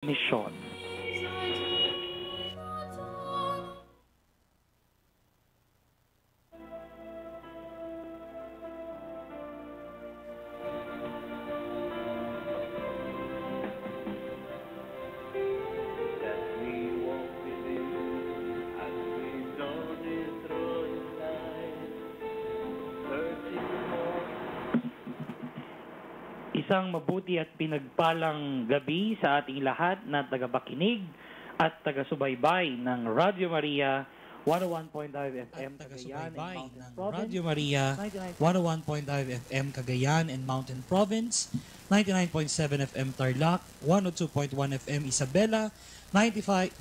Mission. Isang mabuti at pinagpalang gabi sa ating lahat na tagapakinig at taga-subaybay ng Radio Maria 101.5 FM Cagayan and Mountain Province. Radio Maria 101.5 FM Cagayan and Mountain Province, 99.7 FM Tarlac, 102.1 FM Isabela, 95.9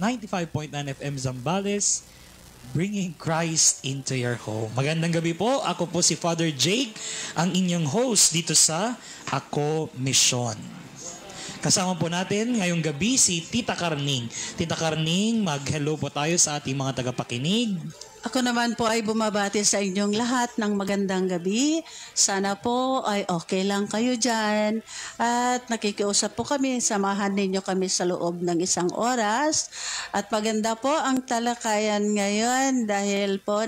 FM Zambales, bringing Christ into your home. Magandang gabi po. Ako po si Father Jake, ang inyong host dito sa Ako Mission. Kasama po natin ngayong gabi si Tita Carning. Tita Carning, mag-hello po tayo sa ating mga tagapakinig. Ako naman po ay bumabati sa inyong lahat ng magandang gabi. Sana po ay okay lang kayo dyan. At nakikiusap po kami, samahan ninyo kami sa loob ng 1 oras. At maganda po ang talakayan ngayon dahil po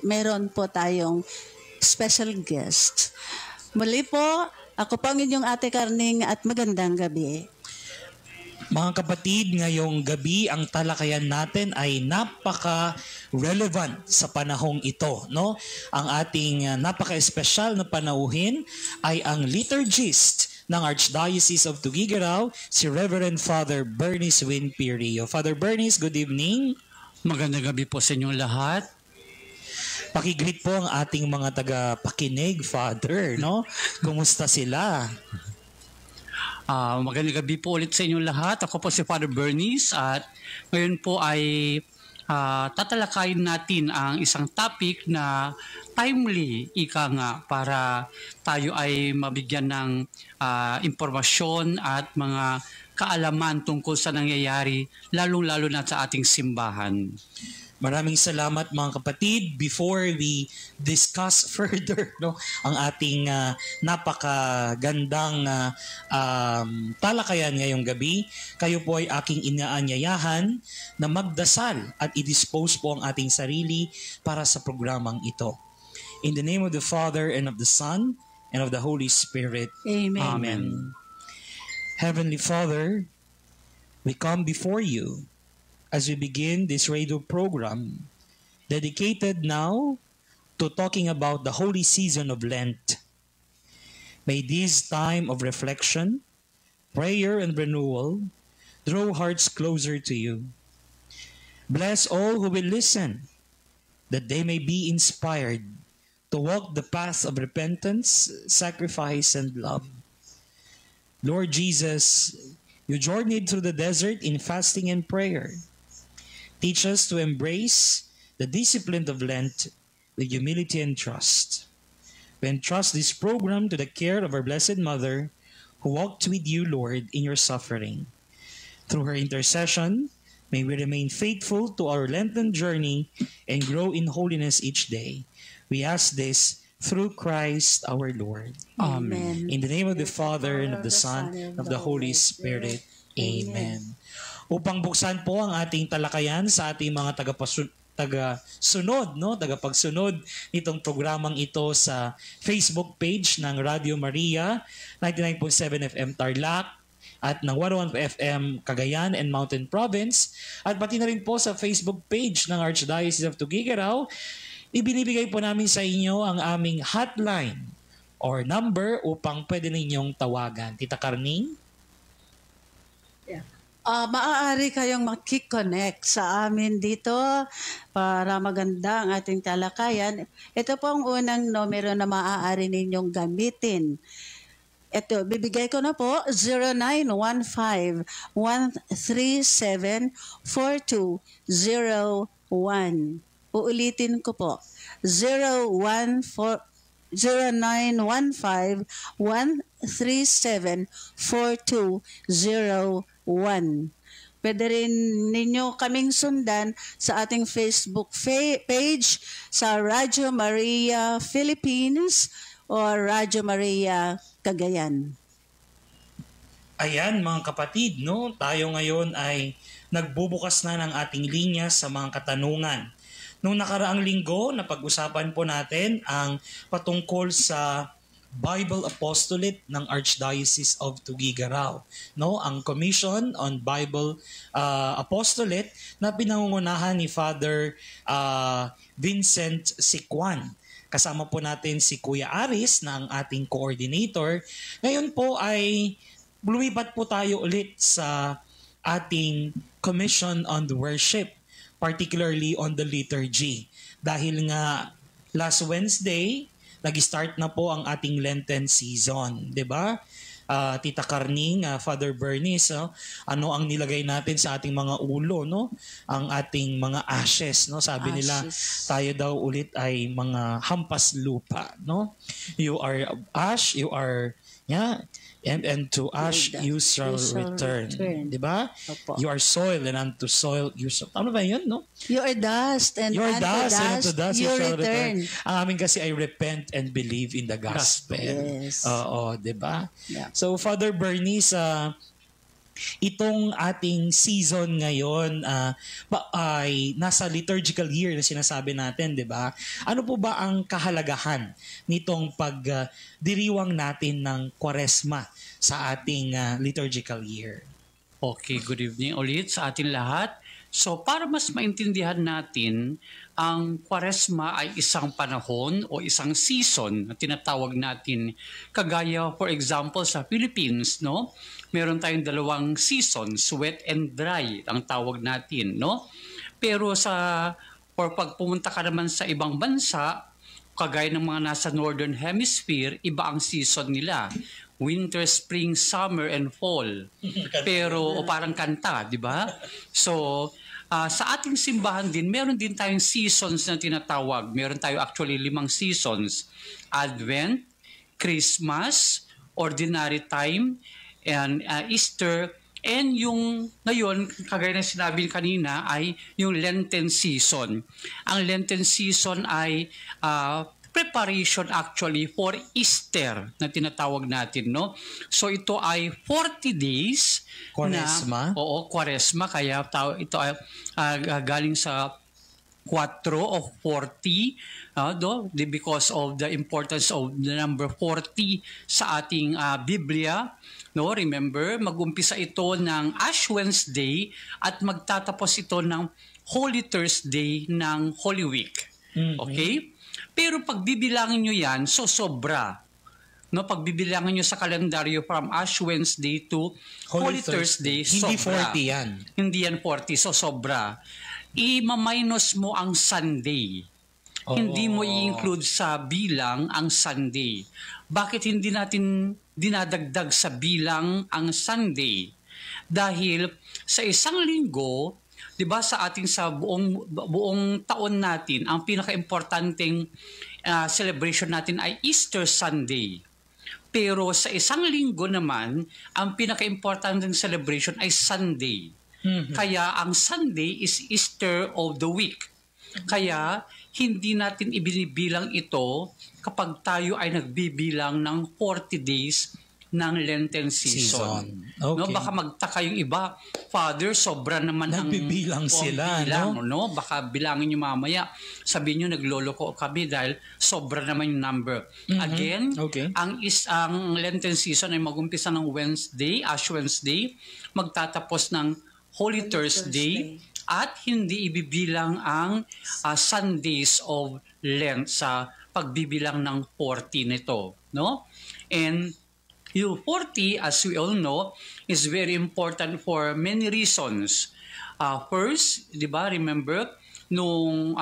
meron po tayong special guest. Muli po, ako po ang inyong Ate Carning at magandang gabi. Mga kapatid, ngayong gabi ang talakayan natin ay napaka-relevant sa panahong ito, no? Ang ating napaka-espesyal na panauhin ay ang liturgist ng Archdiocese of Tuguegarao, si Reverend Father Bernice Win Pirio. Father Bernice, good evening. Magandang gabi po sa inyong lahat. Pakigreet po ang ating mga taga-pakinig, Father, no? Kumusta sila? Magandang gabi po ulit sa inyong lahat. Ako po si Father Bernice at ngayon po ay tatalakayin natin ang isang topic na timely, ika nga, para tayo ay mabigyan ng impormasyon at mga kaalaman tungkol sa nangyayari, lalong-lalo na sa ating simbahan. Maraming salamat mga kapatid. Before we discuss further ang ating napakagandang talakayan ngayong gabi, kayo po ay aking inaanyayahan na magdasal at i-dispose po ang ating sarili para sa programang ito. In the name of the Father and of the Son and of the Holy Spirit. Amen. Amen. Heavenly Father, we come before you as we begin this radio program dedicated now to talking about the holy season of Lent. May this time of reflection, prayer, and renewal draw hearts closer to you. Bless all who will listen, that they may be inspired to walk the path of repentance, sacrifice, and love. Lord Jesus, you journeyed through the desert in fasting and prayer. Teach us to embrace the discipline of Lent with humility and trust. We entrust this program to the care of our Blessed Mother, who walked with you, Lord, in your suffering. Through her intercession, may we remain faithful to our Lenten journey and grow in holiness each day. We ask this through Christ our Lord. Amen. In the name of the Father, and of the Son, and of the Holy Spirit. Amen. Upang buksan po ang ating talakayan sa ating mga tagapagsunod nitong programang ito sa Facebook page ng Radio Maria 99.7 FM Tarlac at ng 101 FM Cagayan and Mountain Province, at pati na rin po sa Facebook page ng Archdiocese of Tuguegarao. Ibinibigay po namin sa inyo ang aming hotline or number upang pwede ninyong tawagan. Tita Carning? Maaari kayong makikonnect sa amin dito para maganda ang ating talakayan. Ito po ang unang numero na maaari ninyong gamitin. Ito, bibigay ko na po, 0915-137-4201. Uulitin ko po, 0915-137-4201. Pwede rin ninyo kaming sundan sa ating Facebook page sa Radio Maria Philippines o Radio Maria Cagayan. Ayan mga kapatid, no? Tayo ngayon ay nagbubukas na ng ating linya sa mga katanungan. Nung nakaraang linggo, napag-usapan po natin ang patungkol sa Bible Apostolate ng Archdiocese of Tuguegarao, no? Ang Commission on Bible Apostolate na pinangungunahan ni Father Vincent Sicuan. Kasama po natin si Kuya Aris na ang ating coordinator. Ngayon po ay lumipat po tayo ulit sa ating Commission on the Worship, particularly on the liturgy. Dahil nga last Wednesday, nag-start na po ang ating Lenten season, 'di ba? Tita Carning, Father Bernice, ano ang nilagay natin sa ating mga ulo, no? Ang ating mga ashes, no? Sabi nila, tayo daw ulit ay mga hampas lupa, no? You are ash, you are and to ash you shall return. Di ba? You are soil and unto soil you shall. Ano ba yun, no? You are dust and unto dust you shall return. Ang amin kasi ay repent and believe in the gospel. Yes. Oo, di ba? Yeah. So, Father Bernice, itong ating season ngayon ay nasa liturgical year na sinasabi natin, di ba? Ano po ba ang kahalagahan nitong pagdiriwang natin ng Kwaresma sa ating liturgical year? Okay, good evening ulit sa ating lahat. So para mas maintindihan natin, ang Kwaresma ay isang panahon o isang season na tinatawag natin. Kagaya for example sa Philippines, no? Meron tayong dalawang seasons, wet and dry ang tawag natin, no? Pero pag pumunta ka naman sa ibang bansa, kagaya ng mga nasa Northern Hemisphere, iba ang season nila. Winter, spring, summer, and fall. Pero, parang kanta, di ba? So, sa ating simbahan din, meron din tayong seasons na tinatawag. Meron tayo actually 5 seasons. Advent, Christmas, Ordinary Time, and Easter, and yung ngayon, kagaya na sinabi kanina, ay yung Lenten season. Ang Lenten season ay preparation actually for Easter na tinatawag natin, no? So ito ay 40 days Kwaresma? Oo, Kwaresma. Kaya ito ay galing sa 4 o 40, because of the importance of the number 40 sa ating Biblia. No, remember, mag-umpisa ito ng Ash Wednesday at magtatapos ito ng Holy Thursday ng Holy Week. Mm-hmm. Okay? Pero pag bibilangin nyo yan, so sobra. No, pag bibilangin nyo sa kalendaryo from Ash Wednesday to Holy Thursday, hindi sobra. 40 yan. Hindi yan 40, so sobra. I-minus mo ang Sunday. Hindi mo i-include sa bilang ang Sunday. Bakit hindi natin dinadagdag sa bilang ang Sunday? Dahil sa isang linggo, 'di ba, sa buong taon natin, ang pinaka-importanting celebration natin ay Easter Sunday. Pero sa isang linggo naman, ang pinaka-importanting celebration ay Sunday. Mm-hmm. Kaya ang Sunday is Easter of the week. Kaya hindi natin ibinibilang ito kapag tayo ay nagbibilang ng 40 days ng Lenten season. Okay. No, baka magtaka yung iba, Father, sobra naman nagbibilang sila, no? Baka bilangin nyo mamaya, sabihin nyo nagloloko kami dahil sobra naman yung number. Mm-hmm. Again, ang Lenten season ay mag-umpisa ng Wednesday, Ash Wednesday, magtatapos ng Holy Thursday, at hindi ibibilang ang Sundays of Lent sa pagbibilang ng 40 nito, no? And yung 40, as we all know, is very important for many reasons. First, di ba, remember, nung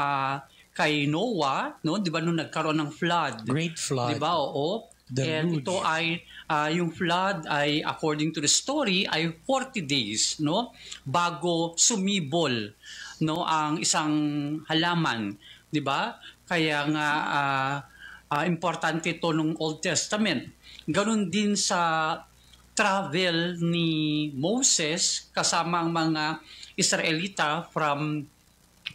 kay Noah, no, di ba, nung nagkaroon ng flood. Great flood. Di ba, oo. And ito ay, yung flood ay, according to the story, ay 40 days, no, bago sumibol, no, ang isang halaman, di ba? Kaya nga, importante ito nung Old Testament. Ganon din sa travel ni Moses kasama ang mga Israelita from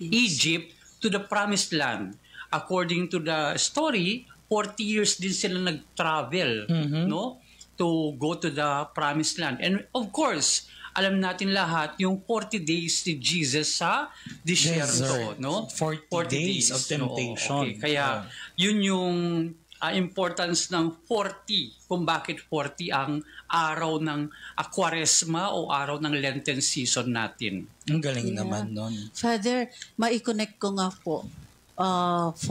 Egypt to the Promised Land. According to the story, 40 years din sila nag-travel, no? to go to the promised land. And of course, alam natin lahat yung 40 days ni Jesus sa disyerto, no? 40 days of temptation. Okay. Kaya yun yung importance ng 40, kung bakit 40 ang araw ng Quaresma o araw ng Lenten season natin. Ang galing naman nun. Father, mai-connect ko nga po. 40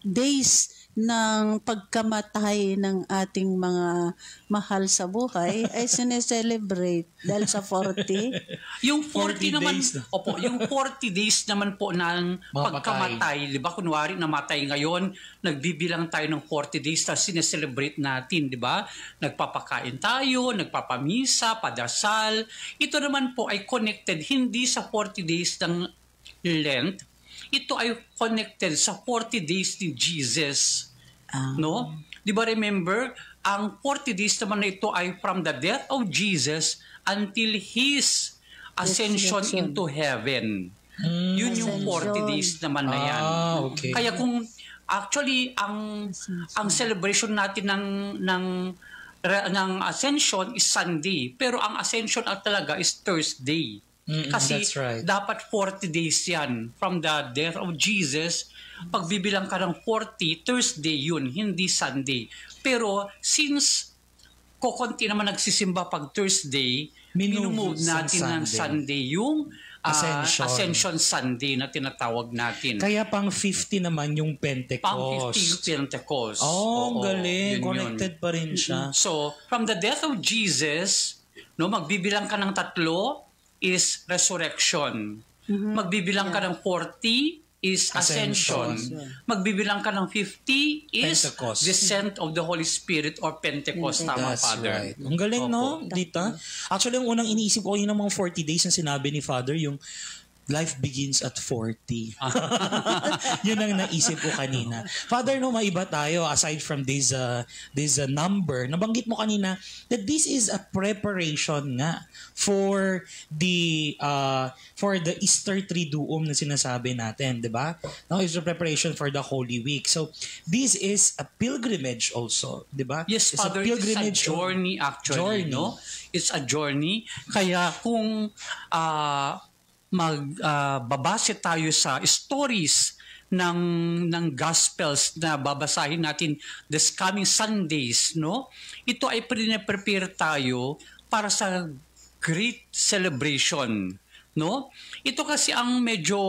days ng pagkamatay ng ating mga mahal sa buhay ay sineselebrate dahil sa 40. Yung 40 naman, days. yung 40 days naman po ng pagkamatay, di ba? Kunwari namatay ngayon, nagbibilang tayo ng 40 days na sineselebrate natin, di ba? Nagpapakain tayo, nagpapamisa, padasal. Ito naman po ay connected hindi sa 40 days ng Lent, ito ay connected sa 40 days ni Jesus. No? Di ba remember, ang 40 days naman na ito ay from the death of Jesus until His ascension into heaven. Yun yung 40 days naman na yan. Okay. Kaya kung actually ang celebration natin ng ascension is Sunday, pero ang ascension talaga is Thursday. Kasi that's right. dapat 40 days yan from the death of Jesus. Pagbibilang ka ng 40, Thursday yun, hindi Sunday. Pero since kokonti naman nagsisimba pag Thursday, minumove natin ng Sunday yung Ascension Sunday na tinatawag natin. Kaya pang 50 naman yung Pentecost. Pang 50 Pentecost. Ang galing. Connected pa rin siya. So, from the death of Jesus, no, magbibilang ka ng 3 is resurrection. Magbibilang ka ng 40 is ascension. Magbibilang ka ng 50 is Pentecost. descent of the Holy Spirit or Pentecost. Tama, That's Father. right. Ang galing, no, Dita? Actually, ang unang iniisip ko yung mga 40 days na sinabi ni Father, yung life begins at 40. Yun ang naisip ko kanina. Father, no, maiba tayo aside from this number. Nabanggit mo kanina that this is a preparation nga for the Easter Triduum na sinasabi natin, di ba? No, it's a preparation for the Holy Week. So, this is a pilgrimage also, di ba? Yes, it's Father, a pilgrimage it's a journey actually, no? It's a journey. Kaya kung magbabase tayo sa stories ng Gospels na babasahin natin this coming Sundays, no? Ito ay prepare tayo para sa great celebration, no? Ito kasi ang medyo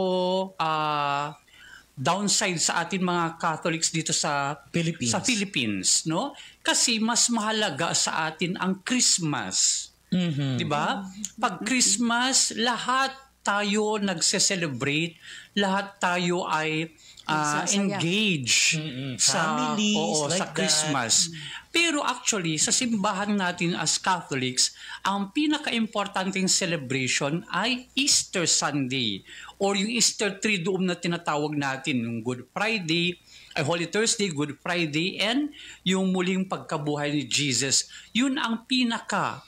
downside sa atin mga Catholics dito sa Philippines, no? Kasi mas mahalaga sa atin ang Christmas. 'Di ba? Pag Christmas, lahat tayo nagse-celebrate, lahat tayo ay engage sa Christmas. Pero actually, sa simbahan natin as Catholics, ang pinaka-importanting celebration ay Easter Sunday or yung Easter Triduum na tinatawag natin, yung Good Friday, Holy Thursday, Good Friday, and yung muling pagkabuhay ni Jesus. Yun ang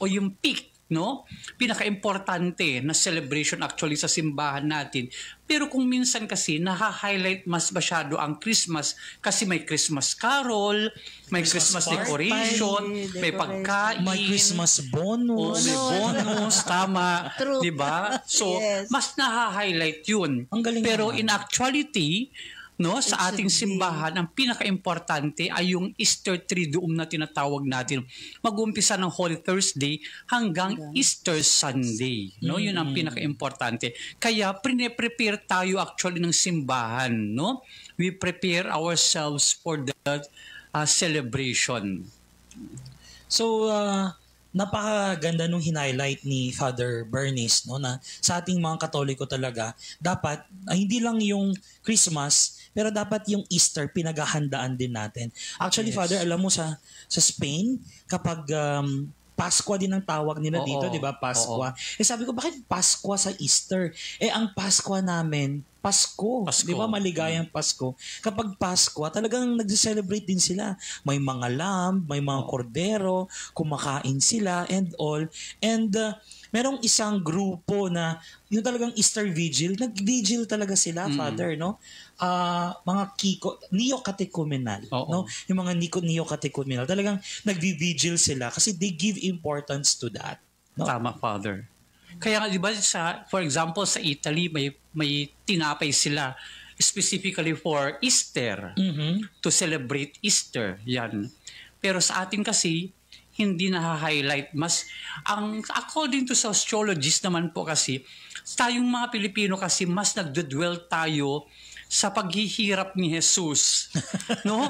yung peak, no? Pinaka-importante na celebration actually sa simbahan natin. Pero kung minsan kasi naha-highlight mas masyado ang Christmas kasi may Christmas carol, may Christmas decoration, may pagkain, may Christmas bonus. May bonus, tama. 'Di ba? So, mas naha-highlight 'yun. Pero in actuality, no, sa ating simbahan, ang pinaka-importante ay yung Easter Triduum na tinatawag natin. Mag-umpisa ng Holy Thursday hanggang Easter Sunday. No, yun ang pinaka-importante. Kaya prepare tayo actually ng simbahan, no? We prepare ourselves for the celebration. So, napakaganda nung highlight ni Father Bernice, no, na sa ating mga Katoliko talaga dapat hindi lang yung Christmas pero dapat yung Easter pinaghahandaan din natin. Actually, Father, alam mo sa Spain kapag Paskwa din ang tawag nila dito, 'di ba? Paskwa. Sabi ko, bakit Paskwa sa Easter? Ang Paskwa namin Pasko. Di ba maligayang Pasko? Kapag Pasko, talagang nag-celebrate din sila. May mga lamb, may mga kordero, kumakain sila and all. And merong isang grupo na yung talagang Easter Vigil, nag-vigil talaga sila, Father, no? Mga neo-catechumenal, no? Yung mga neo-catechumenal, talagang nag-vigil sila kasi they give importance to that. No? Tama, Father. Kaya nga, di ba, for example, sa Italy, may tinapay sila specifically for Easter, to celebrate Easter. Yan. Pero sa atin kasi, hindi na-highlight. According to sociologists naman po kasi, tayong mga Pilipino kasi, mas nagdudwell tayo sa paghihirap ni Jesus. No?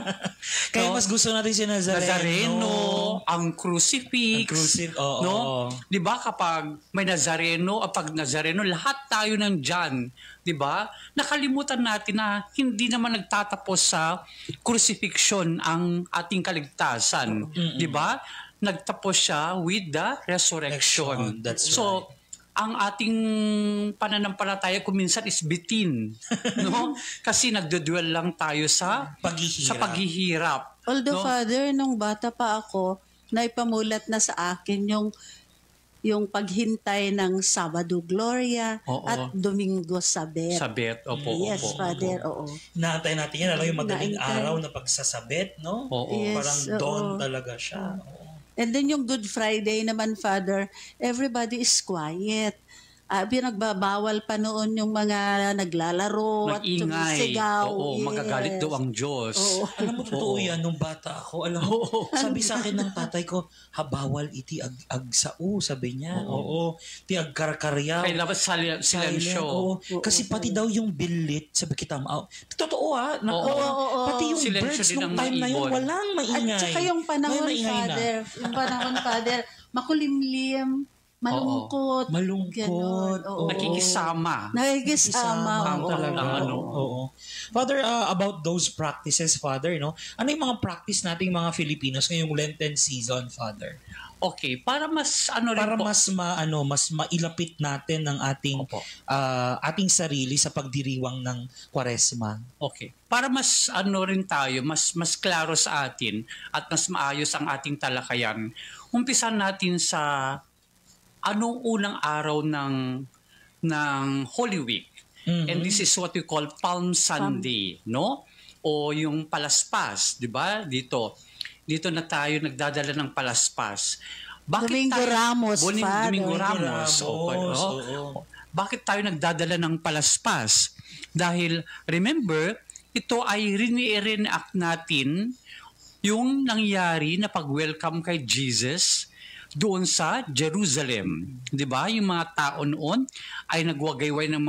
Kaya mas gusto natin si Nazareno. Ang crucifix. No? Di ba kapag may Nazareno, pag Nazareno, lahat tayo nandyan. Di ba? Nakalimutan natin na hindi naman nagtatapos sa crucifixion ang ating kaligtasan. Di ba? Nagtapos siya with the resurrection. That's so, right. Ang ating pananampalataya kuminsan is bitin, no? Kasi nagdudwell lang tayo sa paghihirap. Although, no? Father, nung bata pa ako, naipamulat na sa akin yung paghintay ng Sabado Gloria at Domingo Sabet. Sabet, opo. Yes, Father, oo. Naantay natin yan, yung madaling araw na pagsasabet, no? Yes, parang dawn talaga siya. And then yung Good Friday naman, Father, everybody is quiet. Pinagbabawal pa noon yung mga naglalaro at sumisigaw. Oo, magagalit daw ang Diyos. Alam mo, totoo yan, nung bata ako. Alam mo, sabi sa akin ng tatay ko, bawal iti ag-sao, sabi niya. Oo. Ti ag-karkaryaw. Kailangan silensyo. Kasi pati daw yung bilit, sabi kita, totoo pati yung birds nung time na yun, walang maingay. At saka yung panahon, Father, makulimlim, malungkot. Nakikisama. Father, about those practices, Father, no? Ano yung mga practice nating mga Filipinos ngayong Lenten season, Father? Okay, para mas mas mailapit natin ng ating sarili sa pagdiriwang ng Kwaresma. Okay. Para mas rin tayo, mas klaro sa atin at mas maayos ang ating talakayan. Umpisan natin sa anong unang araw ng Holy Week. And this is what we call Palm Sunday, no? O yung palaspas, di ba? Dito na tayo nagdadala ng palaspas. Domingo Ramos, Father. Domingo Ramos. Bakit tayo nagdadala ng palaspas? Dahil, remember, ito ay reenact natin yung nangyari na pag-welcome kay Jesus doon sa Jerusalem. 'Di ba? Yung mga tao noon ay nagwagayway ng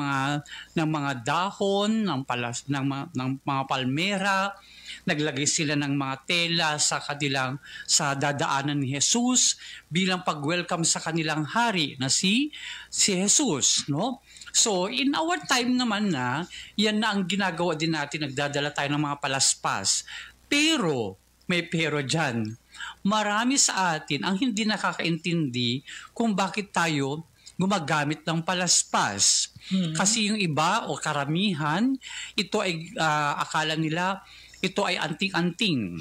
mga dahon, ng mga palmera, naglagay sila ng mga tela sa dadaanan ni Jesus bilang pag-welcome sa kanilang hari na si Jesus, no? So, in our time naman yan na ang ginagawa din natin, nagdadala tayo ng mga palaspas. Pero, may pero dyan. Marami sa atin ang hindi nakakaintindi kung bakit tayo gumagamit ng palaspas. Kasi yung iba o karamihan, ito ay akala nila ito ay anting-anting.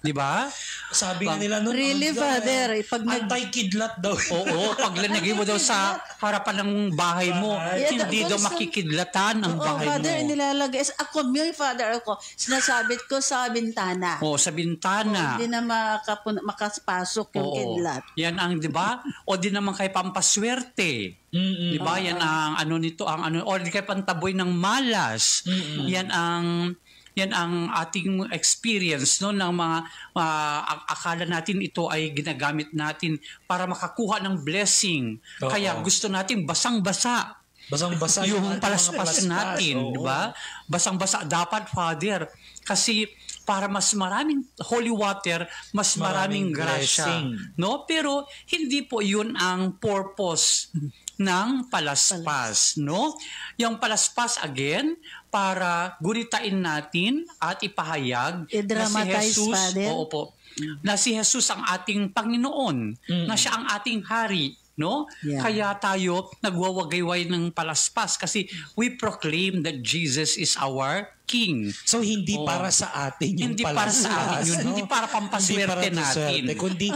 Di ba? Sabi nga nila noon, really, Father, anti-kidlat daw. Oo, pag lanagay mo daw sa harapan ng bahay mo, hindi daw makikidlatan ang bahay Father, mo. nilalagay. Father, sinasabit ko sa bintana. Sa bintana. Hindi na makapasok yung kidlat. Yan ang, di ba? O di naman kay pampaswerte. Di ba? Yan ang o di kay pantaboy ng malas. Yan ang ating experience, no, ng mga akala natin ito ay ginagamit natin para makakuha ng blessing. Kaya gusto natin basang-basa. Basang-basa yung palaspas natin, di ba? Basang-basa dapat, Father. Kasi para mas maraming holy water, mas maraming grasya, no? Pero hindi po 'yun ang purpose ng palaspas, no? Yung palaspas again para gunitain natin at ipahayag na si Jesus, na si Jesus ang ating Panginoon, na siya ang ating hari, no? Yeah. Kaya tayo nagwawagayway ng palaspas kasi we proclaim that Jesus is our king. So hindi para sa atin yung Hindi para sa atin yun. Hindi para pampaswerte natin. Kundi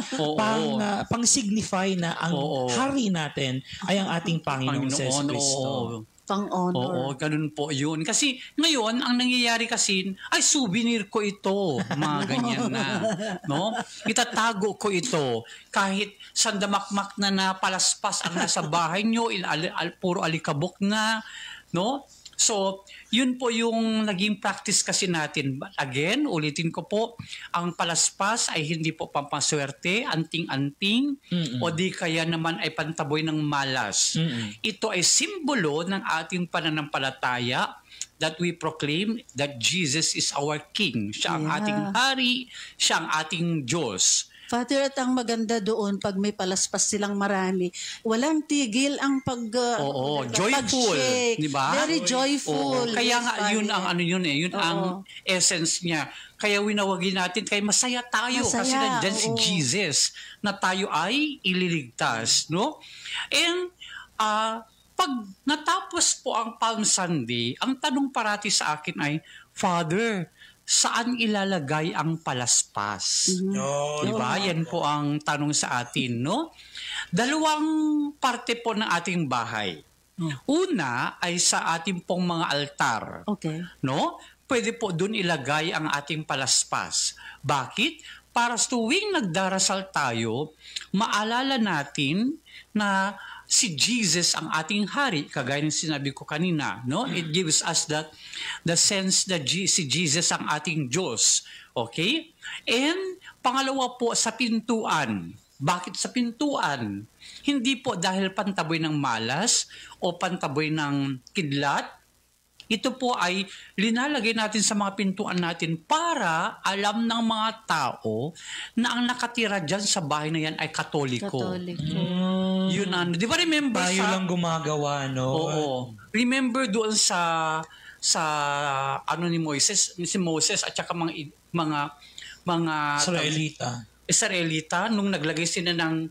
pang-signify na ang hari natin ay ang ating Panginoong Kristo. Pang-honor. Oo, ganun po yun. Kasi ngayon, ang nangyayari kasi, ay souvenir ko ito. Mga ganyan na. No? Itatago ko ito. Kahit sandamakmak na palaspas ang nasa bahay nyo, puro alikabok na. No? So, yun po yung naging practice kasi natin. But again, ulitin ko po, ang palaspas ay hindi po pampaswerte, anting-anting, o di kaya naman ay pantaboy ng malas. Ito ay simbolo ng ating pananampalataya that we proclaim that Jesus is our King. Siya ang ating hari, siya ang ating Diyos. Father, at ang maganda doon, pag may palaspas silang marami, walang tigil ang joyful, di ba? Very joyful. Kaya nga, yun ang yun ang essence niya. Kaya winawagin natin, kaya masaya tayo kasi nandiyan si Jesus na tayo ay ililigtas, no? And, pag natapos po ang Palm Sunday, ang tanong parati sa akin ay, Father, saan ilalagay ang palaspas? Diba? Yan po ang tanong sa atin, no? Dalawang parte po ng ating bahay. Una ay sa ating pong mga altar. Okay. No? Pwede po doon ilagay ang ating palaspas. Bakit? Para tuwing nagdarasal tayo, maalala natin na si Jesus ang ating hari, kagaya ng sinabi ko kanina, no? It gives us the sense that si Jesus ang ating Diyos. Okay? And pangalawa po sa pintuan. Bakit sa pintuan? Hindi po dahil pantaboy ng malas o pantaboy ng kidlat. Ito po ay linalagay natin sa mga pintuan natin para alam ng mga tao na ang nakatira dyan sa bahay na yan ay Katoliko. Yun ano. Di ba remember tayo lang gumagawa, no? Oo. Remember doon sa ano ni Moises, si Moses at saka mga Israelita nung naglagay sila ng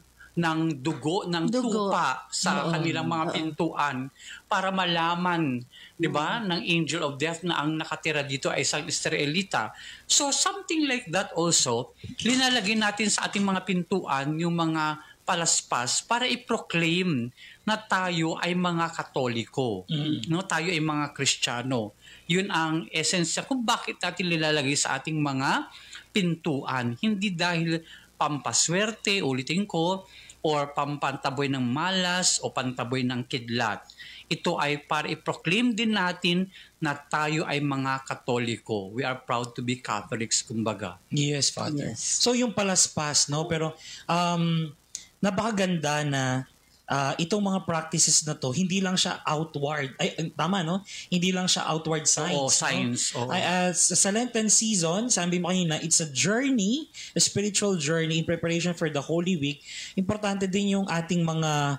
dugo, tupa sa kanilang mga pintuan para malaman, 'di ba, ng angel of death na ang nakatira dito ay isang Israelita. So something like that also, linalagay natin sa ating mga pintuan yung mga palaspas para i-proclaim na tayo ay mga Katoliko. No, tayo ay mga Kristiyano. Yun ang esensya kung bakit natin nilalagay sa ating mga pintuan. Hindi dahil pampaswerte, ulitin ko, or pampantaboy ng malas o pantaboy ng kidlat. Ito ay para i-proclaim din natin na tayo ay mga Katoliko. We are proud to be Catholics, kumbaga. Yes, Father. Yes. So yung palaspas, no? Pero napakaganda na itong mga practices na to, hindi lang siya outward. Ay, tama, no? Hindi lang siya outward signs. Signs. No? Sa Lenten season, sabi mo kanina, it's a journey, a spiritual journey in preparation for the Holy Week. Importante din yung ating mga,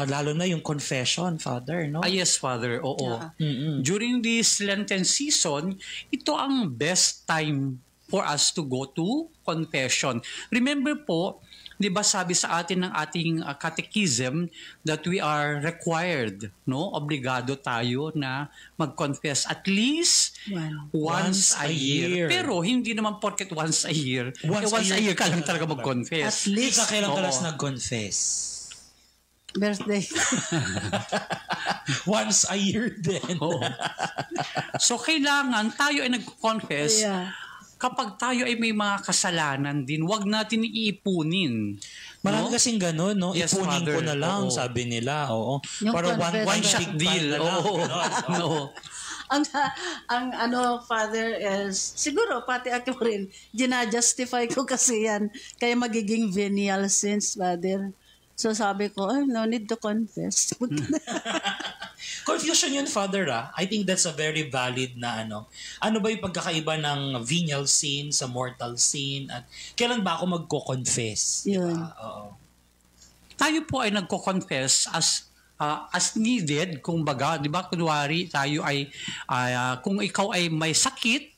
lalo na yung confession, Father, no? Yes, Father. Oo. Yeah. During this Lenten season, ito ang best time for us to go to confession. Remember po, di ba sabi sa atin ng ating catechism that we are required, no? Obligado tayo na mag-confess at least once a year. Pero hindi naman porket once a year. Once a year ka lang talaga mag-confess. At least. Kailan ka lang nag-confess? Birthday. Once a year din. So kailangan tayo ay nag-confess. Yeah. Kapag tayo ay may mga kasalanan din, wag natin iipunin. Marami kasing gano'n, no? Yes, Ipunin Father. ko na lang, Oo. sabi nila. Oo. Yung Para one confession. shot deal. Oo. ang Father is, siguro pati ako rin, ginajustify ko kasi yan. Kaya magiging venial sins, Father. So sabi ko, no need to confess. Confusion yun, Father, I think that's a very valid na ano. Ano ba yung pagkakaiba ng venial sin sa mortal sin? At kailan ba ako magko-confess? Yun. Oo. Tayo po ay nagko-confess as needed, kumbaga, di ba? Kunwari, tayo ay, kung ikaw ay may sakit,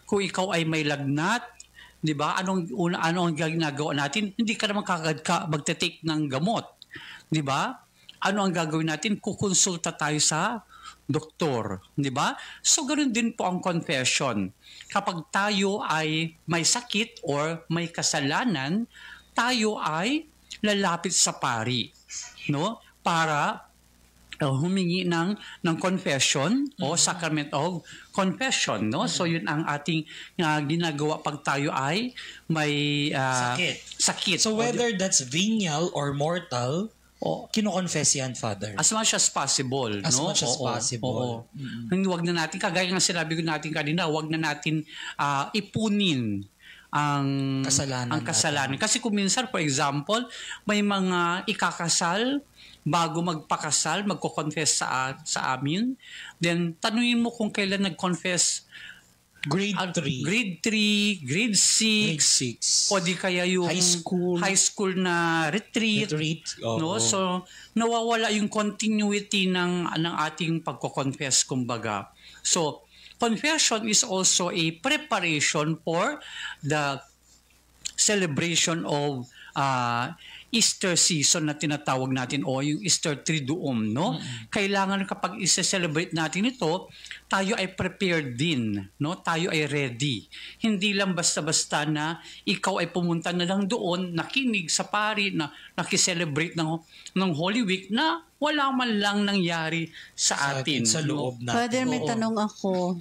kung ikaw ay may lagnat, di ba? Ano ang ginagawa natin? Hindi ka naman kagad magte-take ng gamot. Di ba? Ano ang gagawin natin? Kukonsulta tayo sa doktor, di ba? So ganoon din po ang confession. Kapag tayo ay may sakit or may kasalanan, tayo ay lalapit sa pari, no? Para humingi ng confession o sacrament of confession, no? So yun ang ating ginagawa pag tayo ay may sakit. So whether that's venial or mortal, kino-confess yan, Father. As much as possible. As no? much as possible. Huwag na natin, kagaya nga sinabi ko natin kanina, huwag na natin ipunin ang kasalanan. Kasi kung minsan, for example, may mga ikakasal, bago magpakasal, magko-confess sa amin, then tanungin mo kung kailan nag-confess. Grade 3. Grade 3, grade 6. O di kaya yung high school na retreat. No? So, nawawala yung continuity ng ating pagko-confess, kumbaga. So, confession is also a preparation for the celebration of Easter season na tinatawag natin o yung Easter Triduum, no? Kailangan kapag i-celebrate natin ito, tayo ay prepared din, no? Tayo ay ready. Hindi lang basta-basta na ikaw ay pumunta na lang doon, nakinig sa pari, na nakiselebrate ng Holy Week na wala man lang nangyari sa atin. Sa loob natin. Father, may tanong ako.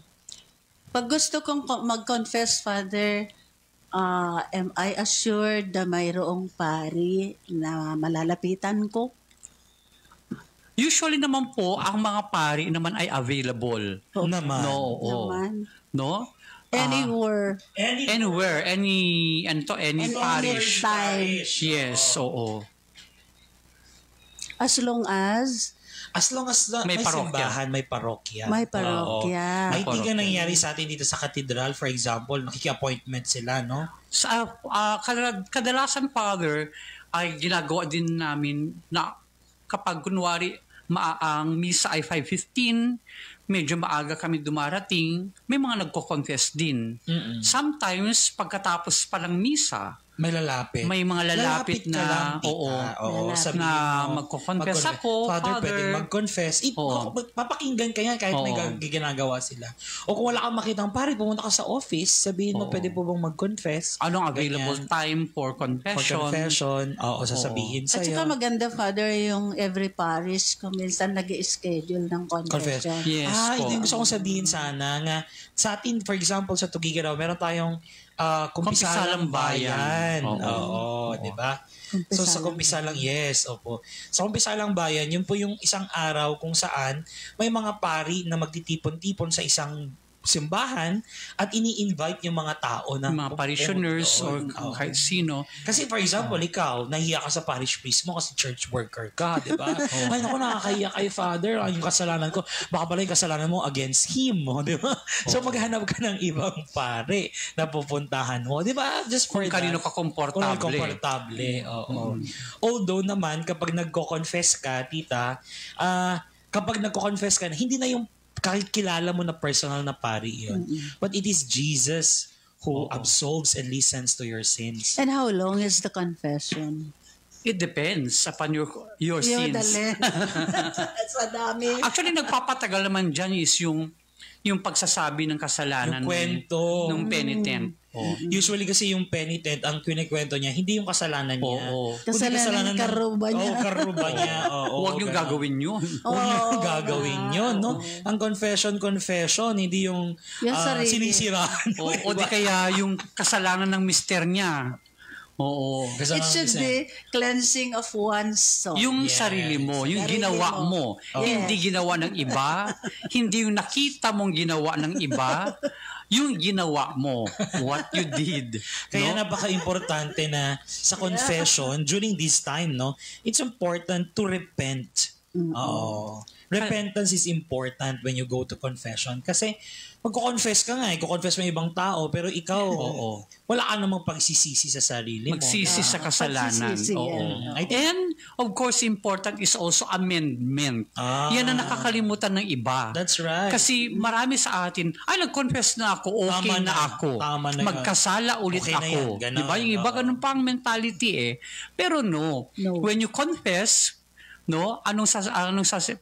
Pag gusto kong mag-confess, Father, am I assured na mayroong pari na malalapitan ko? Usually naman po, ang mga pari naman ay available. Naman. No? Anywhere. Anywhere. Any parish. Time. Yes, oo. As long as may simbahan, may parokya. May parokya. May hindi ka nangyari sa atin dito sa cathedral, for example, nakiki-appointment sila, no? Kadalasan, Father, ay ginagawa din namin na kapag kunwari ang misa ay 5:15, medyo maaga kami dumarating, may mga nagko-confess din. Sometimes, pagkatapos pa ng misa, may mga lalapit na na magko-confess ako, Father, pwedeng mag-confess. Papakinggan ka yan kahit may ginagawa sila. O kung wala kang makitang pare, pumunta ka sa office, sabihin mo, pwede po bang mag-confess? Anong available time for confession? Sasabihin sa'yo. At saka maganda, Father, yung every parish, kung minsan nag-i-schedule ng confession. Yes, hindi gusto kong sabihin sana nga, sa atin, for example, sa Tugigaraw, meron tayong Kumpisalang Bayan. Oo, di ba? So sa Kumpisalang, yes, opo. Sa Kumpisalang Bayan, yun po yung isang araw kung saan may mga pari na magtitipon-tipon sa isang simbahan at ini-invite yung mga tao na mga parishioners or kahit sino. Kasi for example, ikaw, nahiya ka sa parish priest mo kasi church worker ka, di ba? Ay, naku, nakakahiya kay Father. Yung kasalanan ko, baka pala yung kasalanan mo against him, di ba? So maghanap ka ng ibang pare na pupuntahan mo, di ba? Just for kung kanino ka komportable. Komportable, oo. Although naman, kapag nagko-confess ka, tita, kapag nagko-confess ka, hindi na yung kakilala mo na personal na pari yun. But it is Jesus who absolves and listens to your sins. And how long is the confession? It depends upon your sins. Sa dami. Actually, nagpapatagal naman dyan is yung pagsasabi ng kasalanan yung kwento ng penitent. Usually kasi yung penitent, ang kinikwento niya, hindi yung kasalanan niya. Kasalanan ng karuba niya. Karuba niya. Huwag niyong gagawin yun. Huwag niyong gagawin yun, no? Ang confession, hindi yung sinisiraan. O di kaya yung kasalanan ng mister niya. It should be cleansing of one's soul. Yung sarili mo, yung ginawa mo. Hindi ginawa ng iba. Hindi yung nakita mong ginawa ng iba. Yung ginawa mo, what you did. Kaya napaka-importante na sa confession, during this time, no, it's important to repent. Repentance is important when you go to confession. Kasi magko-confess ka nga, i-confess mo ibang tao, pero ikaw, wala ka namang pagsisisi sa sarili mo. Magsisi sa kasalanan. And, of course, important is also amendment. Yan ang nakakalimutan ng iba. That's right. Kasi marami sa atin, nag-confess na ako, okay na ako. Magkasala ulit ako. Diba? Yung iba, ganun pa ang mentality eh. Pero no, when you confess, no?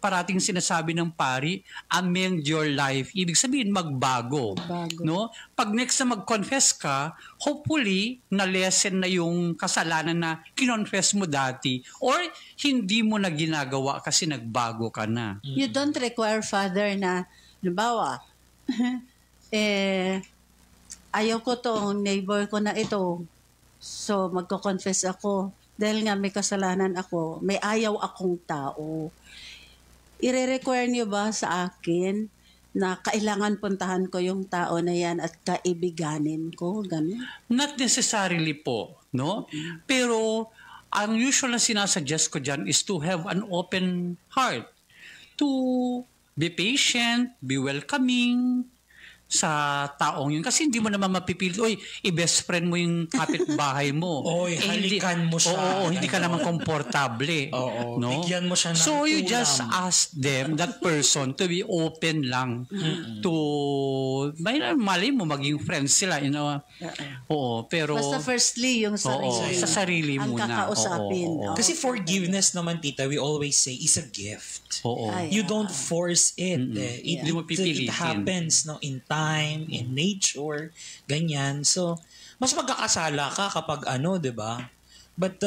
Parating sinasabi ng pari, amend your life. Ibig sabihin magbago, no? Pag next na mag-confess ka, hopefully na lesson na yung kasalanan na kinonfess mo dati or hindi mo na ginagawa kasi nagbago ka na. You don't require, Father, na halimbawa ayaw ko tong neighbor ko na ito. So, magko-confess ako. Dahil nga may kasalanan ako, may ayaw akong tao. Ire-require niyo ba sa akin na kailangan puntahan ko yung tao na yan at kaibiganin ko? Ganun? Not necessarily po, no? Pero, ang usual na sinasuggest ko dyan is to have an open heart. To be patient, be welcoming, sa taong yun. Kasi hindi mo naman mapipilit, oy, i-best friend mo yung kapitbahay mo. Oy, halikan mo siya. Oo, hindi ka naman komportable. Oo, no? bigyan mo siya ng so, you ulam. just ask them, that person, to be open lang. To, mali mo, maging friends sila. You know? Oo, pero... Basta firstly, yung sarili. Sa sarili ang muna. kakausapin. Oo. Kasi forgiveness naman, tita, we always say, is a gift. Oo. You don't force it. Hindi mo pipilitin. It happens no, in time, in nature, ganyan. So, mas magkakasala ka kapag di ba? But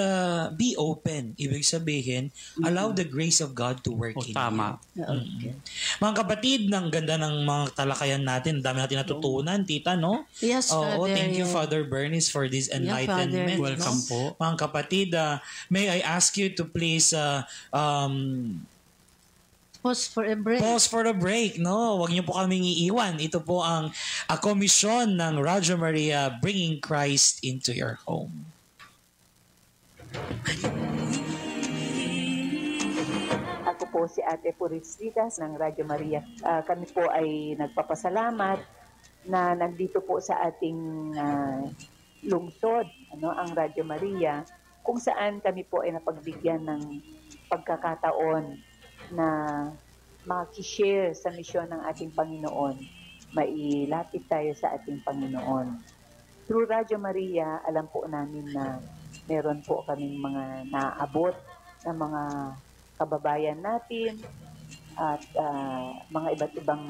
be open. Ibig sabihin, allow the grace of God to work in tama. you. Okay. Mga kapatid, ng ganda ng mga talakayan natin, dami natin natutunan, tita, no? Yes, Father. Thank you, Father Bernice, for this enlightenment. Father. Welcome no? po. Mga kapatid, may I ask you to please Pause for a break. Pause for a break, no? Huwag niyo po kaming iiwan. Ito po ang komisyon ng Radio Maria, Bringing Christ into Your Home. Ako po si Ate Puris Vidas ng Radio Maria. Kami po ay nagpapasalamat na nandito po sa ating lungsod, ang Radio Maria, kung saan kami po ay napagbigyan ng pagkakataon na makishare sa misyon ng ating Panginoon, mailapit tayo sa ating Panginoon. Through Radio Maria, alam po namin na meron po kaming mga naabot na mga kababayan natin at mga iba't ibang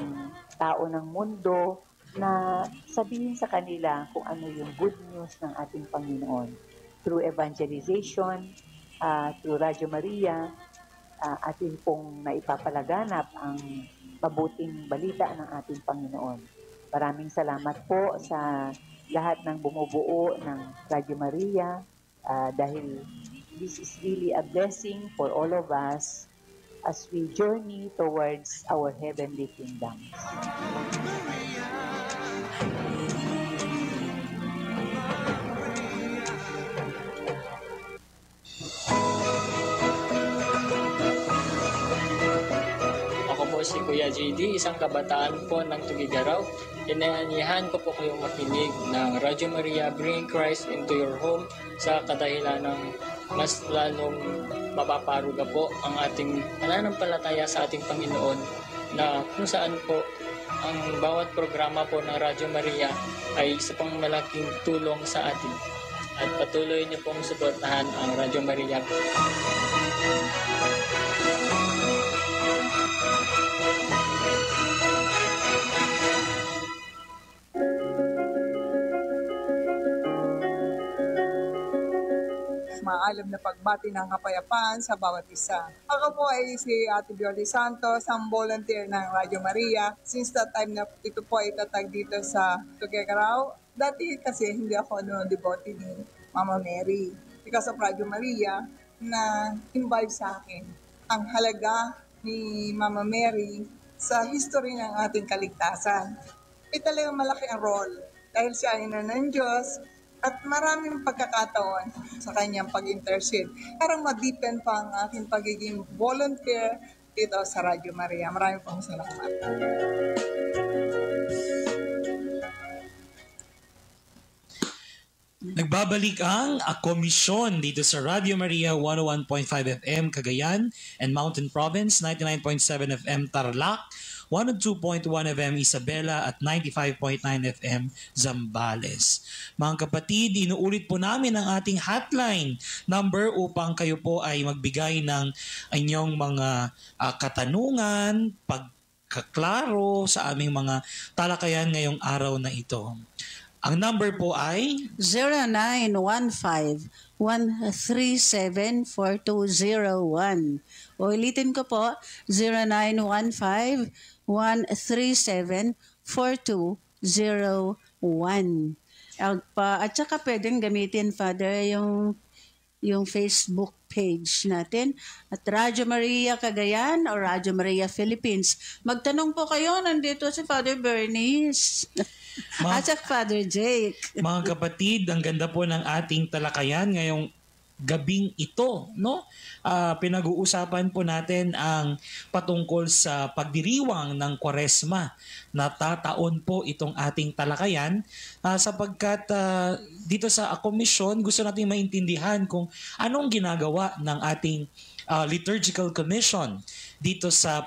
tao ng mundo na sabihin sa kanila kung ano yung good news ng ating Panginoon. Through evangelization, through Radio Maria, atin pong naipapalaganap ang mabuting balita ng ating Panginoon. Maraming salamat po sa lahat ng bumubuo ng Radio Maria dahil this is really a blessing for all of us as we journey towards our heavenly kingdom. Si Kuya JD, isang kabataan po ng Tugigaraw. Inaanihan ko po kayong makinig ng Radio Maria, Bring Christ into Your Home sa kadahilan ng mas lalong mapaparuga po ang ating pananampalataya sa ating Panginoon na kung saan po ang bawat programa po ng Radio Maria ay isa pang malaking tulong sa atin. At patuloy niyo pong suportahan ang Radio Maria. Maalam na pagbati ng kapayapaan sa bawat isa. Ako po ay si Ate Bioli Santos, ang volunteer ng Radio Maria. Since that time na ito po ay tatag dito sa Tugigaraw, dati kasi hindi ako devotee ni Mama Mary. Because of Radio Maria, na involve sa akin ang halaga ni Mama Mary sa history ng ating kaligtasan. Ay talagang malaki ang role dahil siya ay ina ng Diyos at maraming pagkakataon sa kanyang pag-intercede. Parang ma-deepen pa ang aking pagiging volunteer dito sa Radio Maria. Maraming pong salamat. Nagbabalik ang komisyon dito sa Radio Maria 101.5 FM Cagayan and Mountain Province, 99.7 FM Tarlac, 102.1 FM Isabela at 95.9 FM Zambales. Mga kapatid, inuulit po namin ang ating hotline number upang kayo po ay magbigay ng inyong mga katanungan, pagkaklaro sa aming mga talakayan ngayong araw na ito. Ang number po ay 0915-137-4201. Ulitin ko po, 0915-137-4201. At saka pwedeng gamitin, Father, yung Facebook page natin at Radyo Maria Cagayan o Radyo Maria Philippines. Magtanong po kayo, nandito si Father Bernice. At sa Father Jake. Mga kapatid, ang ganda po ng ating talakayan ngayong gabing ito, no? Pinag-uusapan po natin ang patungkol sa pagdiriwang ng Kwaresma. Natataon po itong ating talakayan sapagkat dito sa komisyon gusto natin maintindihan kung anong ginagawa ng ating liturgical commission dito sa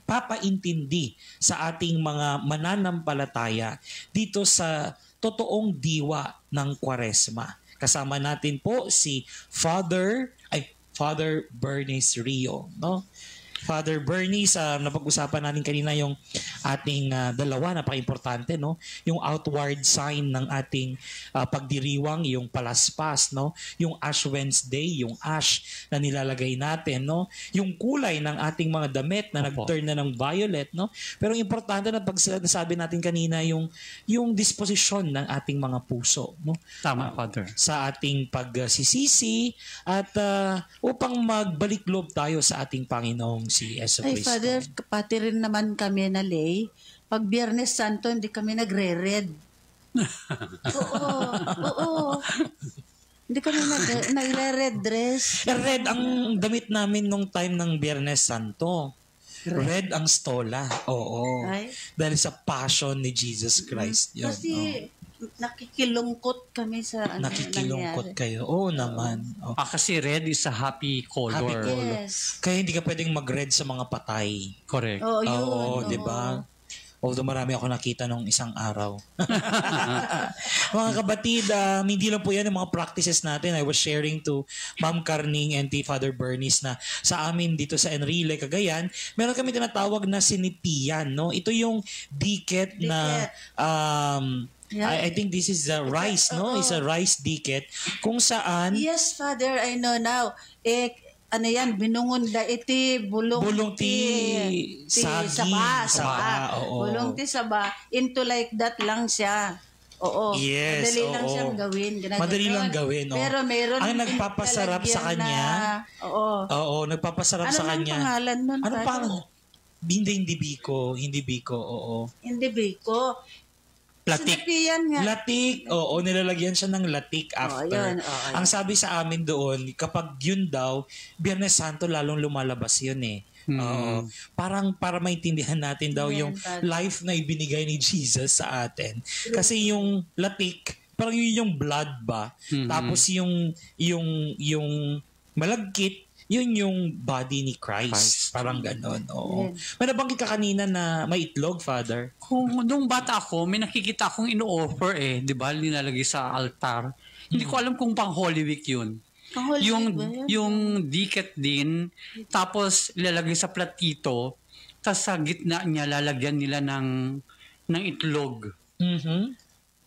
papaintindi sa ating mga mananampalataya dito sa totoong diwa ng Kwaresma. Kasama natin po si Father Bernice Rio, no? Father Bernice, napag-usapan natin kanina yung ating dalawa, napaka-importante, no? Yung outward sign ng ating pagdiriwang, yung palaspas, no? Yung Ash Wednesday, yung ash na nilalagay natin, no? Yung kulay ng ating mga damit na nag-turn na ng violet, no? Pero importante na pagsabi natin kanina yung disposisyon ng ating mga puso, no? Tama, Father. Sa ating pagsisisi at upang magbalik loob tayo sa ating Panginoong si Yesu Cristo. Father, pati rin naman kami na lay. Pag Biyernes Santo, hindi kami nagre-red. Oo. Hindi kami nagre-red dress. Red ang damit namin nung time ng Biyernes Santo. Red ang stola. Oo. Ay? Dahil sa passion ni Jesus Christ. Yun. Kasi nakikilungkot kami sa nakikilungkot kayo. Oo naman. Oh. Kasi red is a happy color. Happy color. Yes. Kaya hindi ka pwedeng mag-red sa mga patay. Correct. Oo, yun. Oo, di ba? Although marami ako nakita nung isang araw. Mga kapatid, hindi lang po yan yung mga practices natin. I was sharing to Ma'am Carning and to Father Bernice na sa amin dito sa Enrile, Cagayan, meron kami tinatawag na sinipian. No? Ito yung diket na I think this is a rice, no? It's a rice diket kung saan Yes, Father, I know now. Ano yan, binungon da iti, bulong ti saba. Oo. Bulong ti saba. Into like that lang siya. Oo. Yes, Madali lang siyang gawin. Madali lang gawin. Pero meron ang nagpapasarap sa kanya. Oo, nagpapasarap sa kanya. Ano pangalan nun? Ano pangalan? Hindi biko. Oo. Hindi biko. Latik. Nga. Latik. Oo, nilalagyan siya ng latik after. Yun. Ang sabi sa amin doon, kapag yun daw, Biyernes Santo lalong lumalabas yun eh. Parang para maintindihan natin daw yung life na ibinigay ni Jesus sa atin. Kasi yung latik, parang yun yung blood ba? Tapos yung malagkit, yun yung body ni Christ. Parang ganon. Oo. May nabanggit ka kanina na may itlog, Father? Kung nung bata ako, may nakikita akong ino-offer di ba? Nilalagay sa altar. Hindi ko alam kung pang Holy Week yun. Yung diket din, tapos ilalagay sa platito, tapos sa gitna niya lalagyan nila ng itlog.